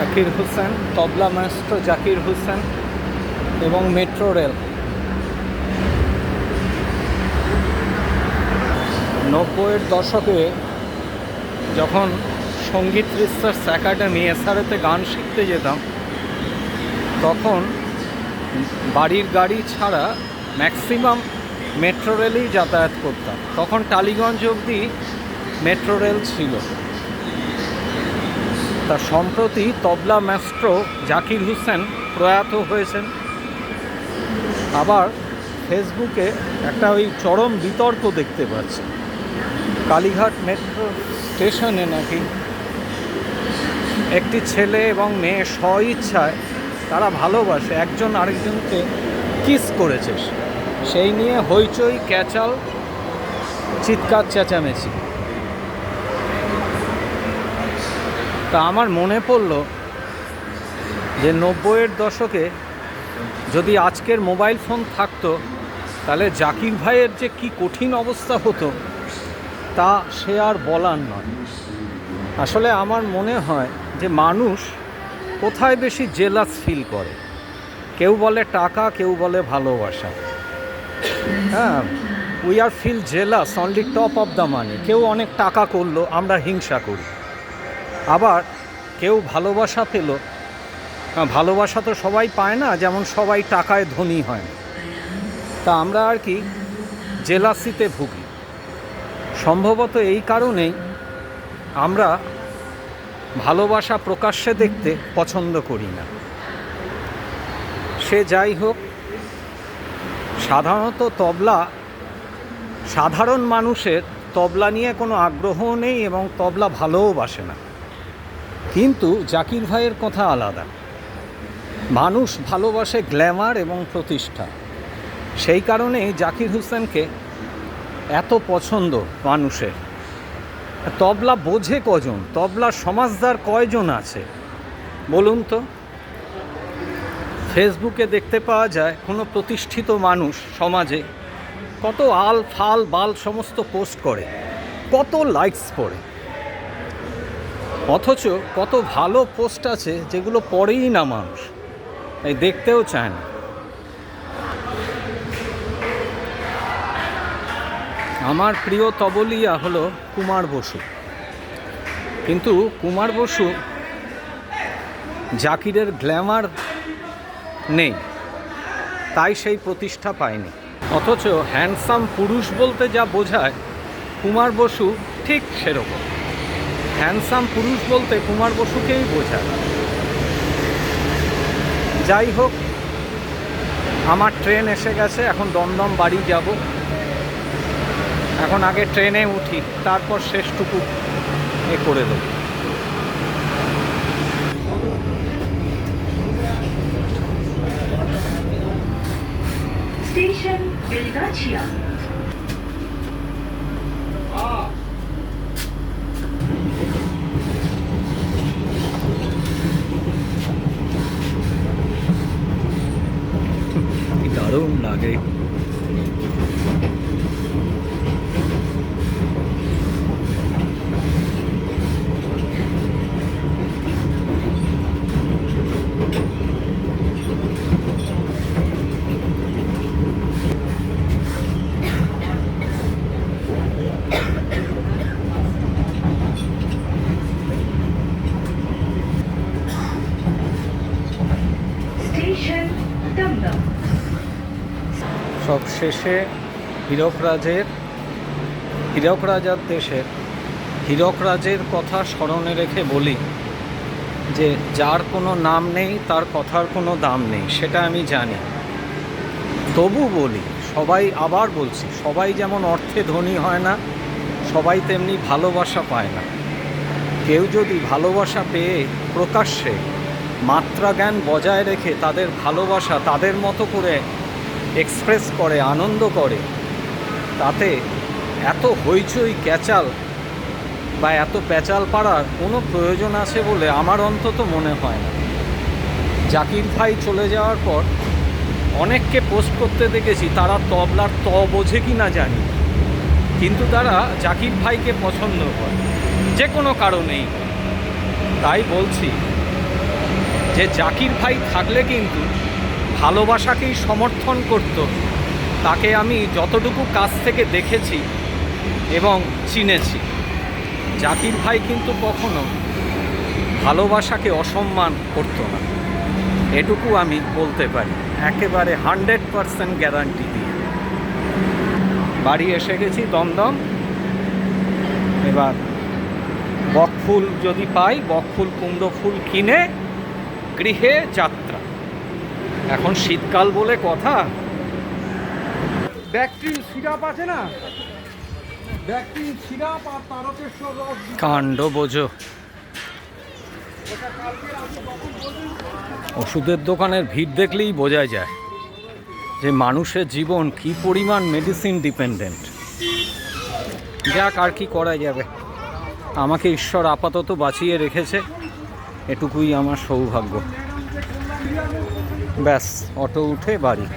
জাকির হোসেন, তবলা master Zakir Hossain এবং metro rail. 90-এর দশকে যখন সঙ্গীত রিসার্চ একাডেমি এসআরএতে গান শিখতে যেতাম, তখন বাড়ির গাড়ি ছাড়া ম্যাক্সিমাম মেট্রো রেলেই যাতায়াত করতাম। তখন টালিগঞ্জ অবধি মেট্রো রেল ছিল। তা সম্প্রতি তবলা মাস্ট্রো জাকির হোসেন প্রয়াত হয়েছেন। আবার ফেসবুকে একটা ওই চরম বিতর্ক দেখতে পাচ্ছি, কালীঘাট মেট্রো স্টেশনে নাকি একটি ছেলে এবং মেয়ে স্বইচ্ছায় তারা ভালোবাসে একজন আরেকজনকে কিস করেছে, সেই নিয়ে হইচই, ক্যাচাল, চিৎকার চেঁচামেচি। তা আমার মনে পড়ল যে 90-এর দশকে যদি আজকের মোবাইল ফোন থাকতো, তাহলে জাকির ভাইয়ের যে কি কঠিন অবস্থা হতো তা সে আর বলার নয়। আসলে আমার মনে হয় যে মানুষ কোথায় বেশি জেলাস ফিল করে, কেউ বলে টাকা, কেউ বলে ভালোবাসা। হ্যাঁ, we are feel jealous only top of the money. কেউ অনেক টাকা করলো, আমরা হিংসা করি। আবার কেউ ভালোবাসা পেল, ভালোবাসা তো সবাই পায় না, যেমন সবাই টাকায় ধনী হয়। তা আমরা আর কি জেলাসিতে ভুগি। সম্ভবত এই কারণেই আমরা ভালোবাসা প্রকাশ্যে দেখতে পছন্দ করি না। সে যাই হোক, সাধারণত সাধারণ মানুষের তবলা নিয়ে কোনো আগ্রহ নেই এবং তবলা ভালোও বাসে না। কিন্তু জাকির ভাইয়ের কথা আলাদা। মানুষ ভালোবাসে গ্ল্যামার এবং প্রতিষ্ঠা। সেই কারণেই জাকির হোসেনকে এত পছন্দ মানুষের। তবলা বোঝে কজন? তবলা সমাজদার কয়জন আছে বলুন তো? ফেসবুকে দেখতে পাওয়া যায় কোনো প্রতিষ্ঠিত মানুষ সমাজে কত আল ফাল বাল সমস্ত পোস্ট করে, কত লাইকস পড়ে, অথচ কত ভালো পোস্ট আছে যেগুলো পড়েই না মানুষ, তাই দেখতেও চায় না। আমার প্রিয় তবলিয়া হলো কুমার বসু, কিন্তু কুমার বসু জাকিরের গ্ল্যামার নেই, তাই সেই প্রতিষ্ঠা পায়নি। অথচ হ্যান্ডসাম পুরুষ বলতে যা বোঝায়, কুমার বসু ঠিক সেরকম। হ্যান্ডসাম পুরুষ বলতে কুমার বসুকেই বোঝায়। যাই হোক, আমার ট্রেন এসে গেছে, এখন দমদম বাড়ি যাব। এখন আগে ট্রেনে উঠি, তারপর শেষটুকু করে দেব। স্টেশন বেলগাছিয়া। দারুণ লাগে। স্টেশন দমদম। সব শেষে হীরকরাজার দেশের হীরকরাজের কথা স্মরণে রেখে বলি যে যার কোনো নাম নেই তার কথার কোনো দাম নেই, সেটা আমি জানি। তবু বলি, আবার বলছি, সবাই যেমন অর্থে ধনী হয় না, সবাই তেমনি ভালোবাসা পায় না। কেউ যদি ভালোবাসা পেয়ে প্রকাশ্যে মাত্রা জ্ঞান বজায় রেখে তাদের ভালোবাসা তাদের মতো করে এক্সপ্রেস করে, আনন্দ করে, তাতে এত হইচই ক্যাচাল বা এত প্যাচাল পাড়ার কোনো প্রয়োজন আছে বলে আমার অন্তত মনে হয় না। জাকির ভাই চলে যাওয়ার পর অনেককে পোস্ট করতে দেখেছি, তারা তবলার বোঝে কি না জানি, কিন্তু তারা জাকির ভাইকে পছন্দ করে যে কোনো কারণেই। তাই বলছি, যে জাকির ভাই থাকলে কিন্তু ভালোবাসাকেই সমর্থন করত, তাকে আমি যতটুকু কাছ থেকে দেখেছি এবং চিনেছি। জাকির ভাই কিন্তু কখনো ভালোবাসাকে অসম্মান করতো না, এটুকু আমি বলতে পারি একেবারে 100% গ্যারান্টি দিয়ে। বাড়ি এসে গেছি দমদম। এবার বকফুল যদি পাই, বকফুল কুমড়ো ফুল কিনে গৃহে যাত্রা। এখন শীতকাল বলে কথা। ব্যাকটেরিয়া সিরাপ আছে না, ব্যাকটেরিয়া সিরাপ আর তারকেশ্বর রস কাণ্ড বোঝো। ওষুধের দোকানের ভিড় দেখলেই বোঝা যায় যে মানুষের জীবন কি পরিমাণ মেডিসিন ডিপেন্ডেন্ট। যাক, আর কি করা যাবে, আমাকে ঈশ্বর আপাতত বাঁচিয়ে রেখেছে, এটুকুই আমার সৌভাগ্য। ব্যাস, অটো উঠে বাড়ি।